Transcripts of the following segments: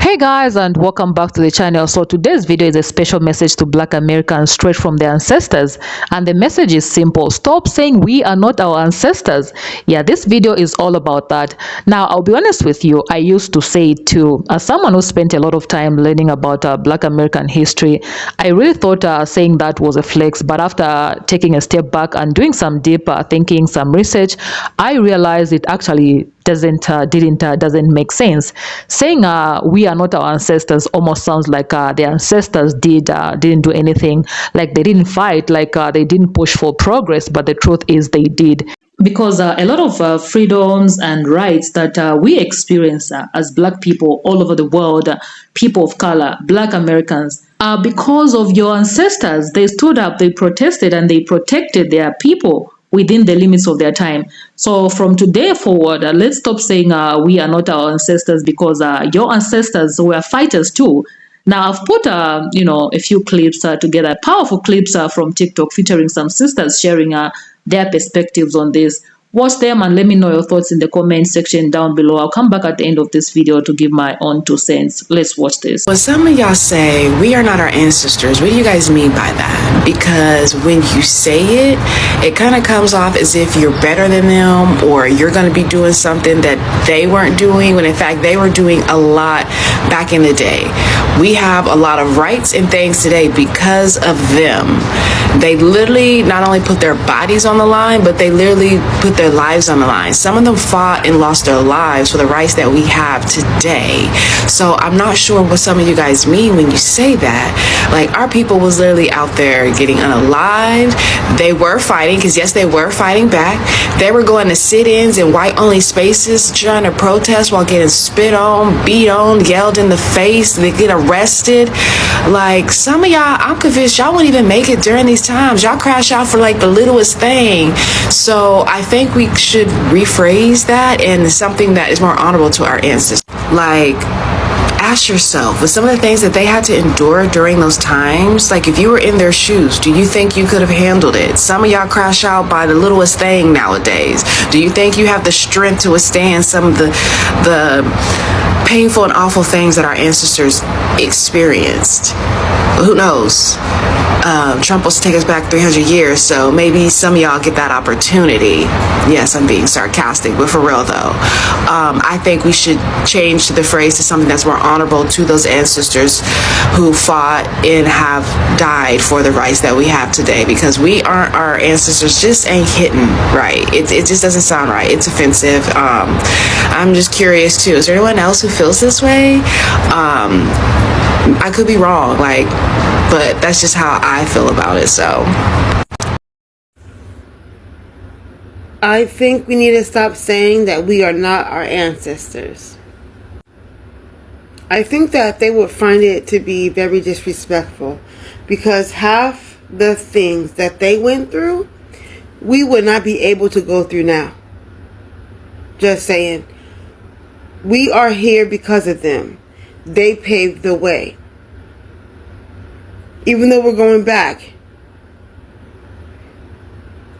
Hey guys, and welcome back to the channel. So today's video is a special message to Black Americans straight from their ancestors, and the message is simple: stop saying we are not our ancestors. Yeah, this video is all about that. Now I'll be honest with you, I used to say it too. As someone who spent a lot of time learning about Black American history, I really thought saying that was a flex, but after taking a step back and doing some deeper thinking, some research, I realized it actually doesn't make sense. Saying we are not our ancestors almost sounds like their ancestors didn't do anything, like they didn't fight, like they didn't push for progress, but the truth is they did. Because a lot of freedoms and rights that we experience as Black people all over the world, people of color, Black Americans, because of your ancestors. They stood up, they protested, and they protected their people within the limits of their time. So from today forward, let's stop saying we are not our ancestors, because your ancestors were fighters too. Now I've put a few clips together, powerful clips from TikTok featuring some sisters sharing their perspectives on this. Watch them and let me know your thoughts in the comment section down below. I'll come back at the end of this video to give my own 2 cents. Let's watch this. When some of y'all say we are not our ancestors, what do you guys mean by that? Because when you say it, it kind of comes off as if you're better than them, or you're going to be doing something that they weren't doing, when in fact they were doing a lot back in the day. We have a lot of rights and things today because of them. They literally not only put their bodies on the line, but they literally put their lives on the line. Some of them fought and lost their lives for the rights that we have today. So I'm not sure what some of you guys mean when you say that. Like, our people was literally out there getting unalived. They were fighting, because yes, they were fighting back. They were going to sit-ins in white-only spaces trying to protest while getting spit on, beat on, yelled in the face. They get arrested. Like, some of y'all, I'm convinced y'all won't even make it during these times. Y'all crash out for like the littlest thing. So I think we should rephrase that in something that is more honorable to our ancestors. Like, ask yourself, with some of the things that they had to endure during those times, like if you were in their shoes, do you think you could have handled it? Some of y'all crash out by the littlest thing nowadays. Do you think you have the strength to withstand some of the painful and awful things that our ancestors experienced? Who knows? Trump wants to take us back 300 years, so maybe some of y'all get that opportunity. Yes, I'm being sarcastic, but for real though, I think we should change the phrase to something that's more honorable to those ancestors who fought and have died for the rights that we have today, because we aren't our ancestors just ain't hitting right. It just doesn't sound right. It's offensive. I'm just curious too, is there anyone else who feels this way? I could be wrong, but that's just how I feel about it. So I think we need to stop saying that we are not our ancestors. I think that they would find it to be very disrespectful, because half the things that they went through, we would not be able to go through now. Just saying. We are here because of them. They paved the way. Even though we're going back,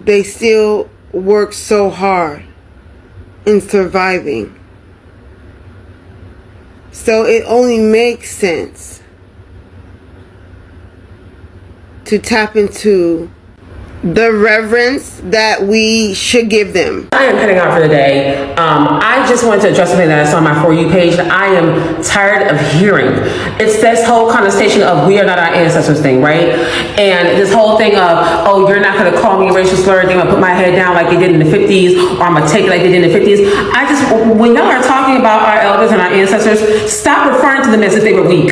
they still work so hard in surviving. So it only makes sense to tap into the reverence that we should give them. I am heading out for the day. I just wanted to address something that I saw on my For You page that I am tired of hearing. It's this whole connotation of we are not our ancestors thing, right? And this whole thing of, oh, you're not going to call me a racial slur, they're going to put my head down like they did in the 50s, or I'm going to take it like they did in the 50s. When y'all are talking about our elders and our ancestors, stop referring to them as if they were weak.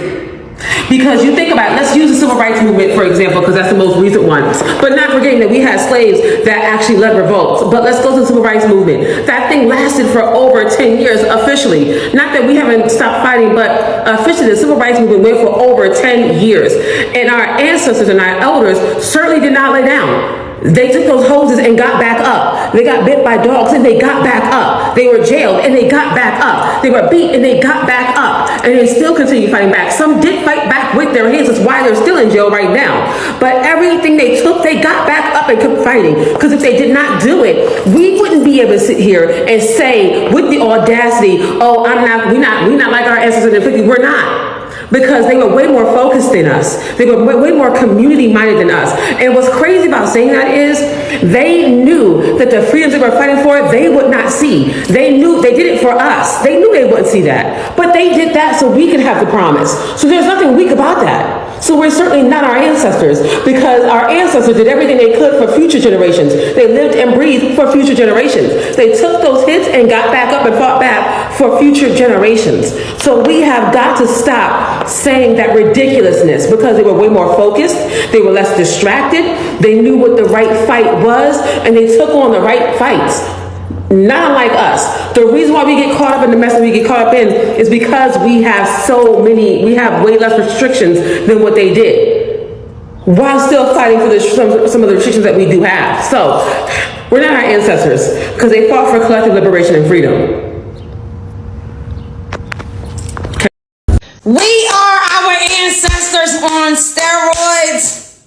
Because you think about it, let's use the civil rights movement, for example, because that's the most recent one. But not forgetting that we had slaves that actually led revolts. But let's go to the civil rights movement. That thing lasted for over 10 years officially. Not that we haven't stopped fighting, but officially the civil rights movement went for over 10 years. And our ancestors and our elders certainly did not lay down. They took those hoses and got back up. They got bit by dogs and they got back up. They were jailed and they got back up. They were beat and they got back up. and they still continue fighting back. Some did fight back with their hands. That's why they're still in jail right now. But everything they took, they got back up and kept fighting. Because if they did not do it, we wouldn't be able to sit here and say with the audacity, oh, we're not like our ancestors in the 50s. We're not. Because they were way more focused than us. They were way more community-minded than us. And what's crazy about saying that is they knew that the freedoms they were fighting for, they would not see. They knew they did it for us. They knew they wouldn't see that. But they did that so we could have the promise. So there's nothing weak about that. So we're certainly not our ancestors, because our ancestors did everything they could for future generations. They lived and breathed for future generations. They took those hits and got back up and fought back for future generations. So we have got to stop saying that ridiculousness, because they were way more focused, they were less distracted, they knew what the right fight was, and they took on the right fights. Not like us. The reason why we get caught up in the mess that we get caught up in is because we have we have way less restrictions than what they did, while still fighting for some of the restrictions that we do have. So, we're not our ancestors, because they fought for collective liberation and freedom. We are our ancestors on steroids.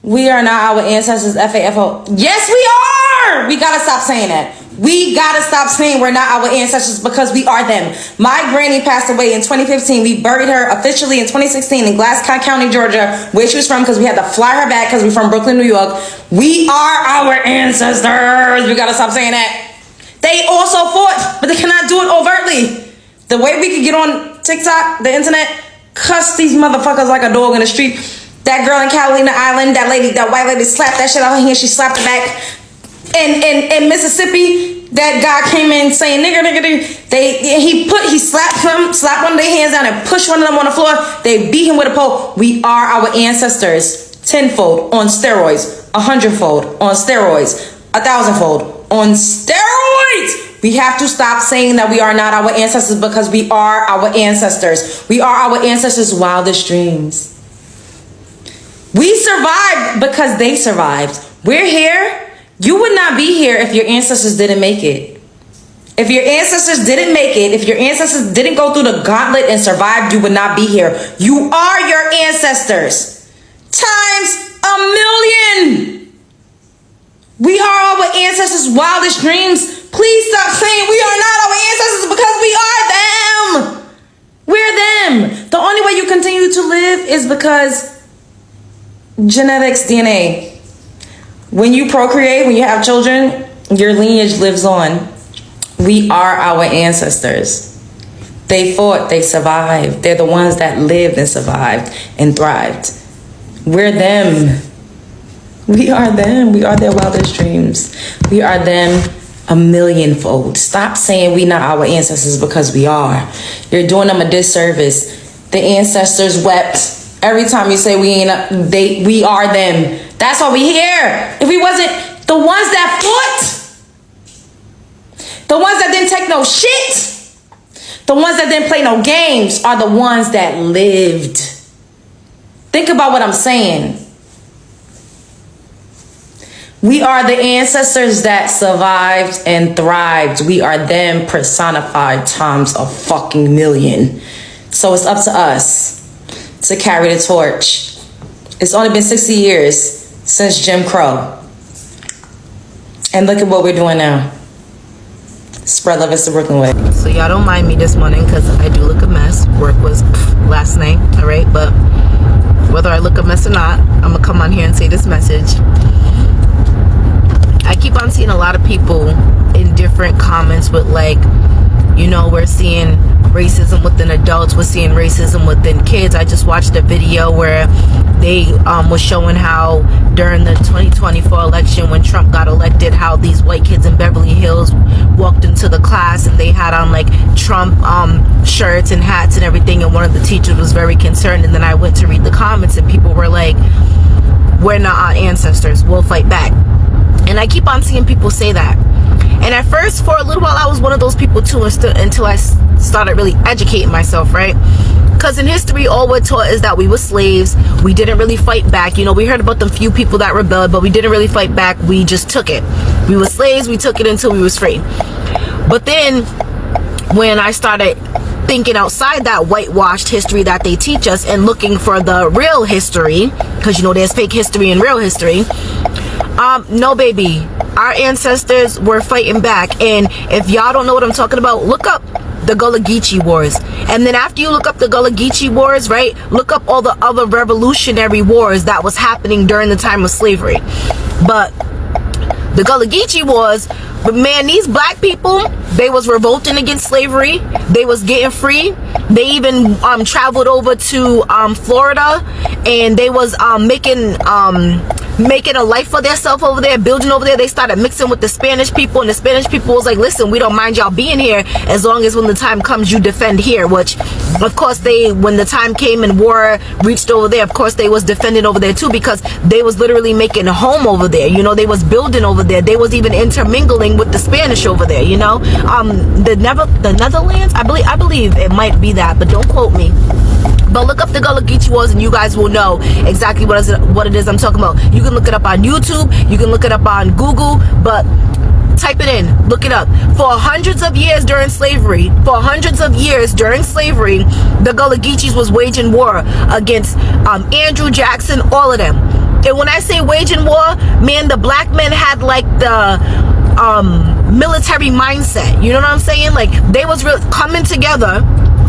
We are not our ancestors, FAFO. Yes, we are. We gotta stop saying that. We gotta stop saying we're not our ancestors, because we are them. My granny passed away in 2015. We buried her officially in 2016 in Glasscock County, Georgia, where she was from, because we had to fly her back because we're from Brooklyn, New York. We are our ancestors. We gotta stop saying that. They also fought, but they cannot do it overtly. The way we could get on TikTok, the internet, cuss these motherfuckers like a dog in the street. That girl in Catalina Island, that white lady slapped that shit out her hand. She slapped it back. In Mississippi, that guy came in saying nigger, nigger, nigger. He slapped one of their hands down and pushed one of them on the floor. They beat him with a pole. We are our ancestors. 10-fold on steroids, 100-fold on steroids, 1,000-fold on steroids. We have to stop saying that we are not our ancestors, because we are our ancestors. We are our ancestors' wildest dreams. We survived because they survived. We're here. You would not be here if your ancestors didn't make it. If your ancestors didn't make it, if your ancestors didn't go through the gauntlet and survive, you would not be here. You are your ancestors times 1,000,000. We are our ancestors' wildest dreams. Please stop saying we are not our ancestors, because we are them. We're them. The only way you continue to live is because genetics, DNA. When you procreate, when you have children, your lineage lives on. We are our ancestors. They fought, they survived. They're the ones that lived and survived and thrived. We're them. We are them. We are their wildest dreams. We are them 1,000,000-fold. Stop saying we not our ancestors, because we are. You're doing them a disservice. The ancestors wept every time you say we are them. That's why we here. If we wasn't the ones that fought, the ones that didn't take no shit, the ones that didn't play no games, are the ones that lived. Think about what I'm saying. We are the ancestors that survived and thrived. We are them personified times a fucking 1,000,000. So it's up to us to carry the torch. It's only been 60 years since Jim Crow. And look at what we're doing now. Spread love, it's the Brooklyn way. So y'all don't mind me this morning, because I do look a mess. Work was last night, all right? But whether I look a mess or not, I'm gonna come on here and say this message. I keep on seeing a lot of people in different comments with, like, you know, we're seeing racism within adults, we're seeing racism within kids. I just watched a video where they was showing how during the 2024 election, when Trump got elected, how these white kids in Beverly Hills walked into the class and they had on like Trump shirts and hats and everything, and one of the teachers was very concerned. And then I went to read the comments and people were like, we're not our ancestors, we'll fight back. And I keep on seeing people say that. And at first, for a little while, I was one of those people too, until I started really educating myself, right? Because in history, all we're taught is that we were slaves. We didn't really fight back. You know, we heard about the few people that rebelled, but we didn't really fight back. We just took it. We were slaves. We took it until we was free. But then when I started thinking outside that whitewashed history that they teach us and looking for the real history, because you know there's fake history and real history. No, baby, our ancestors were fighting back. And if y'all don't know what I'm talking about, look up the Gullah Geechee Wars. And then after you look up the Gullah Geechee Wars, right, look up all the other revolutionary wars that was happening during the time of slavery. But the Gullah Geechee Wars, but man, these black people, they was revolting against slavery. They was getting free. They even traveled over to Florida, and they was making a life for themselves over there, building over there. They started mixing with the Spanish people, and the Spanish people was like, listen, we don't mind y'all being here as long as when the time comes you defend here. Which of course when the time came and war reached over there, of course they was defending over there too, because they was literally making a home over there. You know, they was building over there. They was even intermingling with the Spanish over there, you know. The Netherlands, I believe it might be that, but don't quote me. But look up the Gullah Geechee Wars and you guys will know exactly what it is I'm talking about. You can look it up on YouTube, you can look it up on Google, but type it in, look it up. For hundreds of years during slavery, the Gullah Geechees was waging war against Andrew Jackson, all of them. And when I say waging war, man, the black men had like the military mindset. You know what I'm saying? Like they was coming together,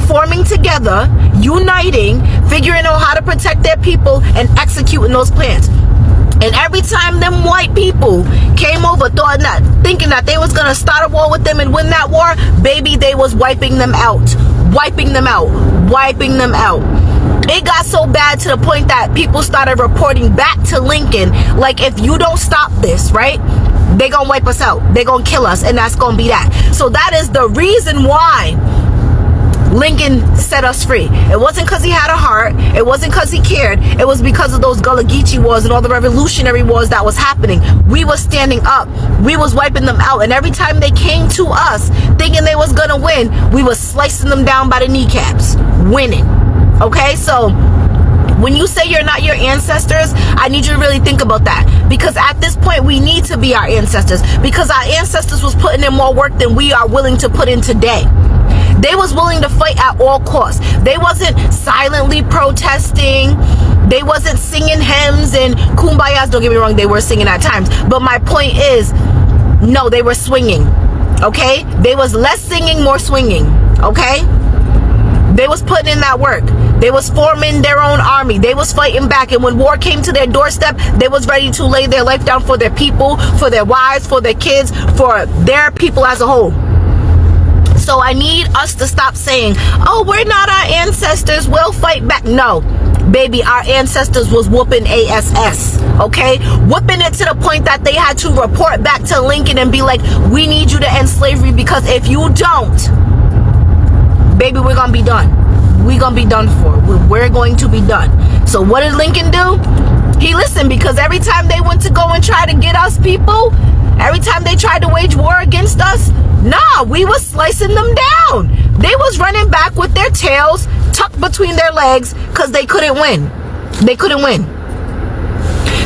forming together, uniting, figuring out how to protect their people and executing those plans. And every time them white people came over thinking that they was gonna start a war with them and win that war, baby, they was wiping them out. It got so bad to the point that people started reporting back to Lincoln, like, if you don't stop this, right, they gonna wipe us out, they gonna kill us, and that's gonna be that. So that is the reason why Lincoln set us free. It wasn't because he had a heart, it wasn't because he cared, it was because of those Gullah Geechee Wars and all the revolutionary wars that was happening. We was standing up, we was wiping them out, and every time they came to us thinking they was gonna win, we was slicing them down by the kneecaps, winning. Okay, so when you say you're not your ancestors, I need you to really think about that, because at this point we need to be our ancestors, because our ancestors was putting in more work than we are willing to put in today. They was willing to fight at all costs. They wasn't silently protesting. They wasn't singing hymns and kumbayas. Don't get me wrong, they were singing at times. But my point is, no, they were swinging. Okay? They was less singing, more swinging. Okay? They was putting in that work. They was forming their own army. They was fighting back. And when war came to their doorstep, they was ready to lay their life down for their people, for their wives, for their kids, for their people as a whole. So I need us to stop saying, oh, we're not our ancestors, we'll fight back. No, baby, our ancestors was whooping ASS, okay? Whooping it to the point that they had to report back to Lincoln and be like, we need you to end slavery, because if you don't, baby, we're gonna be done. We're gonna be done for. We're going to be done. So what did Lincoln do? He listened, because every time they went to go and try to get us people, every time they tried to wage war against us, nah, we was slicing them down. They was running back with their tails tucked between their legs because they couldn't win. They couldn't win.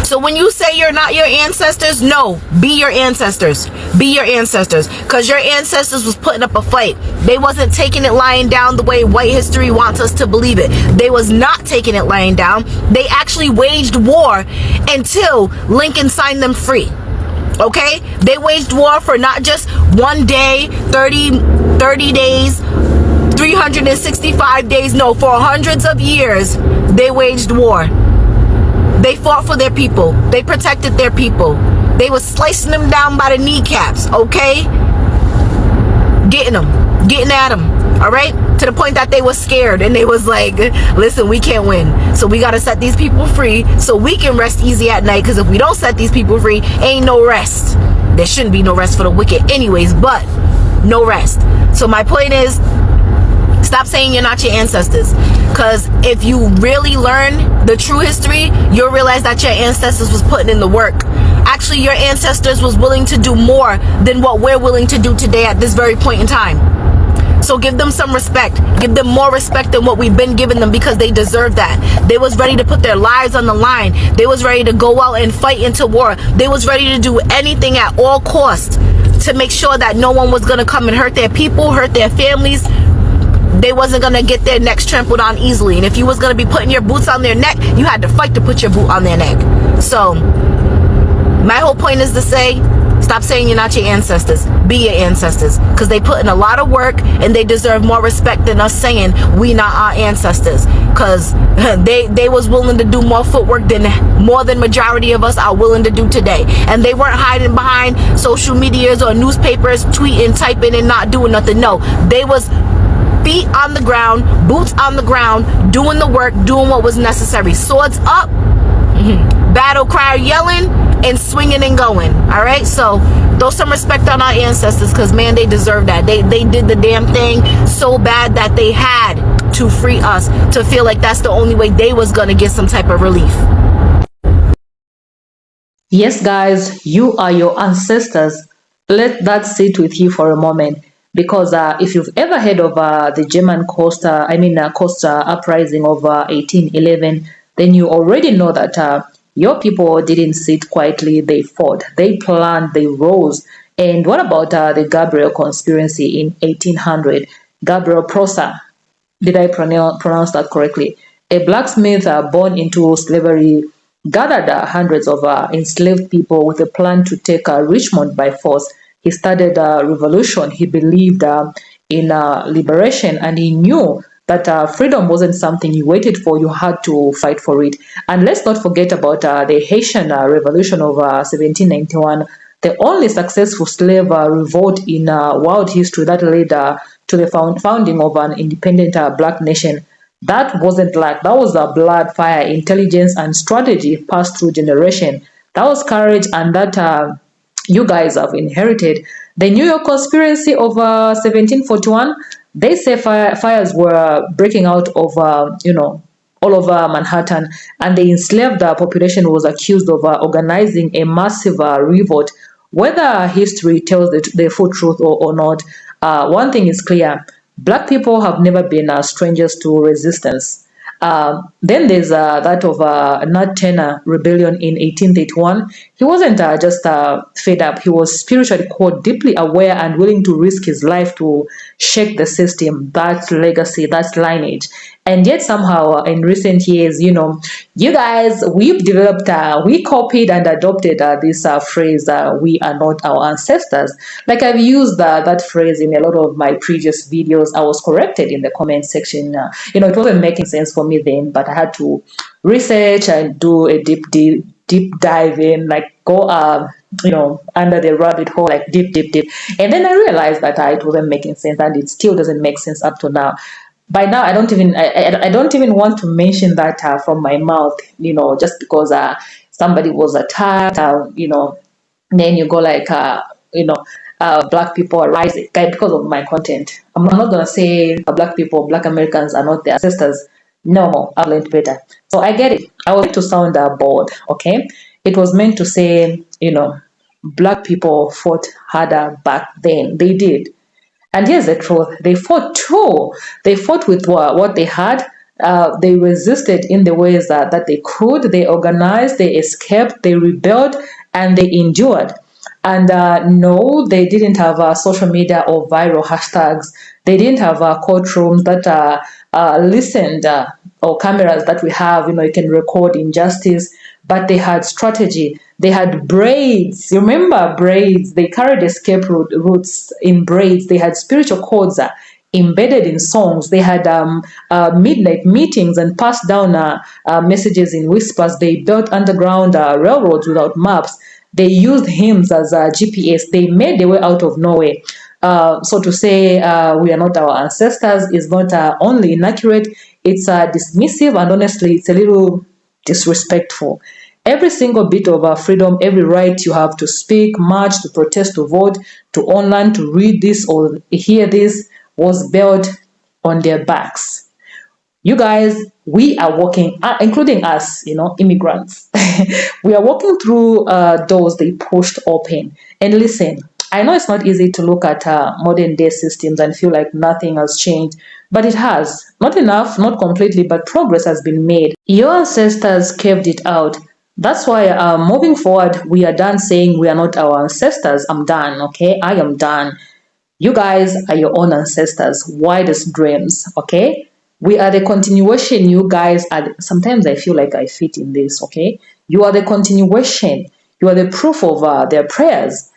So when you say you're not your ancestors, no, be your ancestors. Be your ancestors, because your ancestors was putting up a fight. They wasn't taking it lying down the way white history wants us to believe it. They was not taking it lying down. They actually waged war until Lincoln signed them free. Okay? They waged war for not just one day, 30 days, 365 days. No, for hundreds of years, they waged war. They fought for their people. They protected their people. They was slicing them down by the kneecaps, okay? Getting at them, all right? To the point that they was scared and they was like, listen, we can't win. So we got to set these people free so we can rest easy at night, because if we don't set these people free, ain't no rest. There shouldn't be no rest for the wicked anyways, but no rest. So my point is, stop saying you're not your ancestors, because if you really learn the true history, you'll realize that your ancestors was putting in the work. Actually, your ancestors was willing to do more than what we're willing to do today at this very point in time. So give them some respect. Give them more respect than what we've been giving them, because they deserve that. They was ready to put their lives on the line. They was ready to go out and fight into war. They was ready to do anything at all costs to make sure that no one was going to come and hurt their people, hurt their families. they wasn't gonna get their necks trampled on easily. And if you was gonna be putting your boots on their neck, you had to fight to put your boot on their neck. So my whole point is to say, stop saying you're not your ancestors. Be your ancestors, because they put in a lot of work and they deserve more respect than us saying we not our ancestors, because they was willing to do more footwork than more than majority of us are willing to do today. And they weren't hiding behind social medias or newspapers, tweeting, typing, and not doing nothing. No, they was feet on the ground, boots on the ground, doing the work, doing what was necessary. Swords up, battle cry yelling, and swinging and going. All right, so throw some respect on our ancestors, because man, they deserve that. They did the damn thing so bad that they had to free us, to feel like that's the only way they was gonna get some type of relief. Yes, guys, you are your ancestors. Let that sit with you for a moment, because if you've ever heard of the German Coast uprising of 1811, then you already know that your people didn't sit quietly. They fought, they planned, they rose. And what about the Gabriel conspiracy in 1800? Gabriel Prosser, did I pronounce that correctly? A blacksmith born into slavery gathered hundreds of enslaved people with a plan to take Richmond by force. He started a revolution. He believed in liberation, and he knew that freedom wasn't something you waited for, you had to fight for it. And let's not forget about the Haitian Revolution of 1791, the only successful slave revolt in world history that led to the founding of an independent black nation. That wasn't luck. That was blood, fire, intelligence, and strategy passed through generation. That was courage, and that you guys have inherited. The New York conspiracy of 1741, they say fires were breaking out of, all over Manhattan, and the enslaved population was accused of organizing a massive revolt. Whether history tells the full truth or not, one thing is clear: Black people have never been strangers to resistance. Then there's that of Nat Turner rebellion in 1831. He wasn't just fed up. He was spiritually core, deeply aware, and willing to risk his life to shake the system. That's legacy, that's lineage. And yet somehow in recent years, you guys, we've developed, we copied and adopted this phrase, we are not our ancestors. Like I've used that phrase in a lot of my previous videos. I was corrected in the comment section. It wasn't making sense for me then, but I had to research and do a deep dive in, like go under the rabbit hole, like deep. And then I realized that it wasn't making sense, and it still doesn't make sense up to now. By now, I don't even want to mention that from my mouth, just because somebody was attacked, then you go like, Black people are rising because of my content. I'm not gonna say Black Americans are not their ancestors. No, I've learned better. So I get it. I was meant to sound bored, okay? It was meant to say, Black people fought harder back then. They did. And here's the truth: they fought too. They fought with what they had. They resisted in the ways that they could. They organized, they escaped, they rebelled, and they endured. And no, they didn't have social media or viral hashtags. They didn't have courtrooms that listened or cameras that we have. You can record injustice. But they had strategy. They had braids. You remember braids? They carried escape routes in braids. They had spiritual codes embedded in songs. They had midnight meetings and passed down messages in whispers. They built underground railroads without maps. They used hymns as GPS. They made their way out of nowhere. So to say we are not our ancestors is not only inaccurate, it's dismissive, and honestly, it's a little disrespectful. Every single bit of freedom, every right you have to speak, march, to protest, to vote, to online, to read this or hear this was built on their backs. You guys, we are walking, including us, immigrants. We are walking through doors they pushed open. And listen, I know it's not easy to look at modern day systems and feel like nothing has changed, but it has. Not enough, not completely, but progress has been made. Your ancestors carved it out. That's why moving forward, we are done saying we are not our ancestors. I'm done, okay? I am done. You guys are your own ancestors' wildest dreams, okay? We are the continuation. You guys are, sometimes I feel like I fit in this, okay? You are the continuation. You are the proof of their prayers.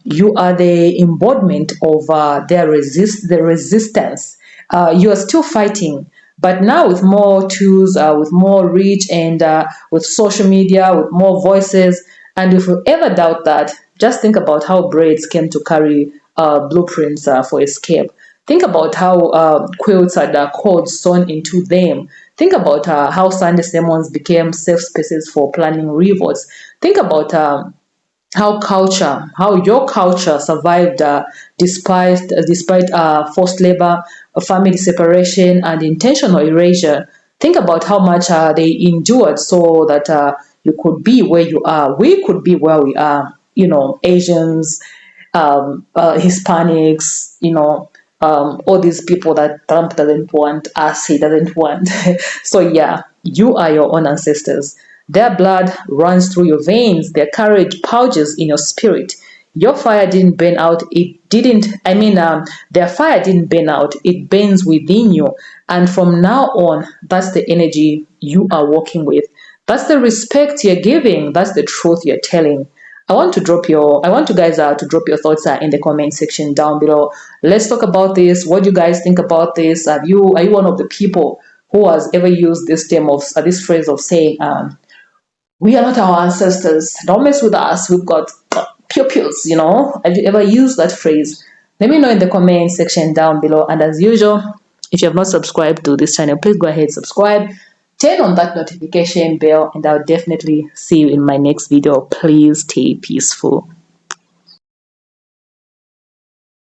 You are the embodiment of the resistance. You are still fighting, but now with more tools, with more reach, and with social media, with more voices. And if you ever doubt that, just think about how braids came to carry blueprints for escape. Think about how quilts had codes sewn into them. Think about how Sunday sermons became safe spaces for planning revolts. Think about how your culture survived despite forced labor, family separation, and intentional erasure. Think about how much they endured so that you could be where you are. We could be where we are. You know, Asians, Hispanics, all these people that Trump doesn't want, us he doesn't want. So yeah, you are your own ancestors. Their blood runs through your veins, their courage pouches in your spirit. Your fire didn't burn out, their fire didn't burn out, it burns within you. And from now on, that's the energy you are working with. That's the respect you're giving. That's the truth you're telling. I want you guys to drop your thoughts in the comment section down below. Let's talk about this. What do you guys think about this? Are you one of the people who has ever used this term of this phrase of saying, we are not our ancestors. Don't mess with us. We've got pupils, Have you ever used that phrase? Let me know in the comment section down below. And as usual, if you have not subscribed to this channel, please go ahead, subscribe. Turn on that notification bell, and I'll definitely see you in my next video. Please stay peaceful.